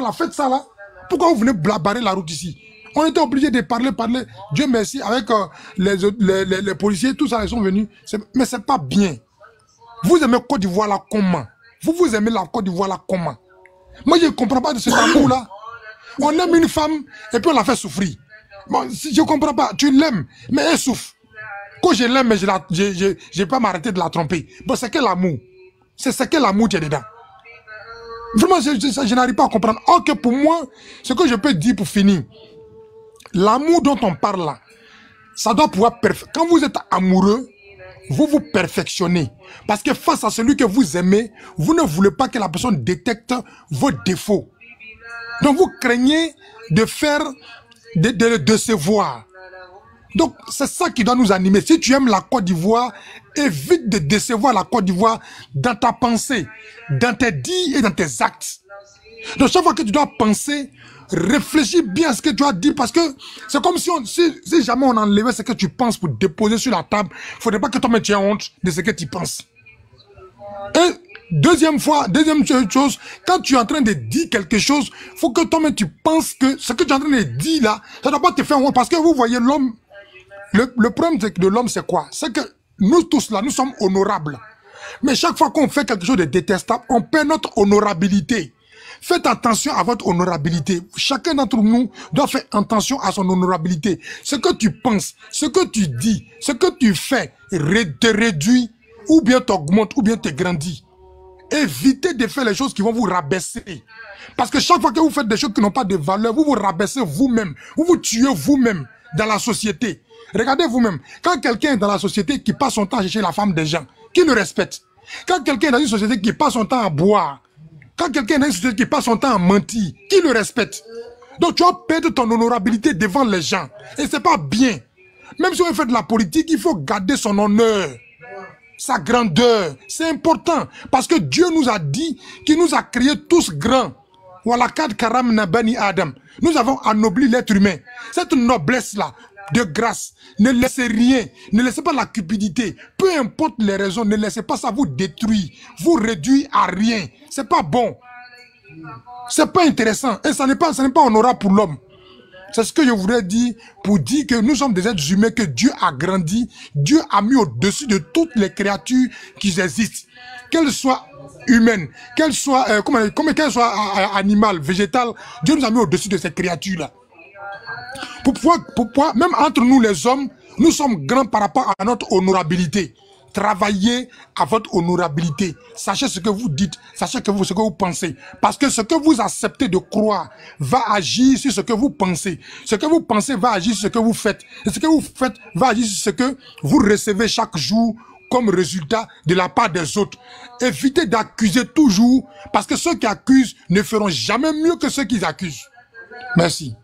là, faites ça là. Pourquoi vous venez blabarer la route ici? On était obligé de parler. Dieu merci, avec les policiers, tout ça, ils sont venus. Mais c'est pas bien. Vous aimez Côte d'Ivoire là comment? Vous aimez la Côte d'Ivoire là comment? Moi, je ne comprends pas de cet amour là. On aime une femme et puis on la fait souffrir. Bon, je ne comprends pas. Tu l'aimes, mais elle souffre. Quand je l'aime, mais je ne vais pas m'arrêter de la tromper. Bon, c'est quel amour? C'est quel amour tu es dedans? Vraiment, je n'arrive pas à comprendre. Or que pour moi, ce que je peux dire pour finir, l'amour dont on parle là, ça doit pouvoir... Quand vous êtes amoureux, vous vous perfectionnez. Parce que face à celui que vous aimez, vous ne voulez pas que la personne détecte vos défauts. Donc vous craignez de faire, de le décevoir. Donc c'est ça qui doit nous animer. Si tu aimes la Côte d'Ivoire, évite de décevoir la Côte d'Ivoire dans ta pensée, dans tes dits et dans tes actes. Donc chaque fois que tu dois penser, réfléchis bien à ce que tu as dit, parce que c'est comme si, si jamais on enlevait ce que tu penses pour déposer sur la table, il ne faudrait pas que toi-même tu aies honte de ce que tu penses. Et deuxième chose, quand tu es en train de dire quelque chose, il faut que toi-même tu penses que ce que tu es en train de dire là, ça ne doit pas te faire honte, parce que vous voyez l'homme, le problème de l'homme c'est quoi? C'est que nous tous là, nous sommes honorables. Mais chaque fois qu'on fait quelque chose de détestable, on perd notre honorabilité. Faites attention à votre honorabilité. Chacun d'entre nous doit faire attention à son honorabilité. Ce que tu penses, ce que tu dis, ce que tu fais te réduit, ou bien t'augmente, ou bien te grandit. Évitez de faire les choses qui vont vous rabaisser. Parce que chaque fois que vous faites des choses qui n'ont pas de valeur, vous vous rabaissez vous-même. Vous vous tuez vous-même dans la société. Regardez vous-même. Quand quelqu'un est dans la société qui passe son temps à chercher la femme des gens, qui le respecte? Quand quelqu'un est dans une société qui passe son temps à boire, quand quelqu'un est dans une société qui passe son temps à mentir, qui le respecte? Donc tu vas perdre ton honorabilité devant les gens. Et c'est pas bien. Même si on fait de la politique, il faut garder son honneur, sa grandeur. C'est important. Parce que Dieu nous a dit qu'il nous a créés tous grands. Walakad karam na bani Adam. Nous avons anobli l'être humain. Cette noblesse-là, de grâce, ne laissez rien. Ne laissez pas la cupidité. Peu importe les raisons, ne laissez pas ça vous détruire, vous réduire à rien. C'est pas bon. C'est pas intéressant. Et ça n'est pas honorable pour l'homme. C'est ce que je voudrais dire pour dire que nous sommes des êtres humains que Dieu a grandi. Dieu a mis au-dessus de toutes les créatures qui existent. Qu'elles soient humaines, qu'elles soient, qu'elles soient animales, végétales. Dieu nous a mis au-dessus de ces créatures-là. Pour pouvoir, même entre nous les hommes, nous sommes grands par rapport à notre honorabilité. Travaillez à votre honorabilité. Sachez ce que vous dites, sachez ce que vous pensez. Parce que ce que vous acceptez de croire va agir sur ce que vous pensez. Ce que vous pensez va agir sur ce que vous faites. Et ce que vous faites va agir sur ce que vous recevez chaque jour comme résultat de la part des autres. Évitez d'accuser toujours, parce que ceux qui accusent ne feront jamais mieux que ceux qui accusent. Merci.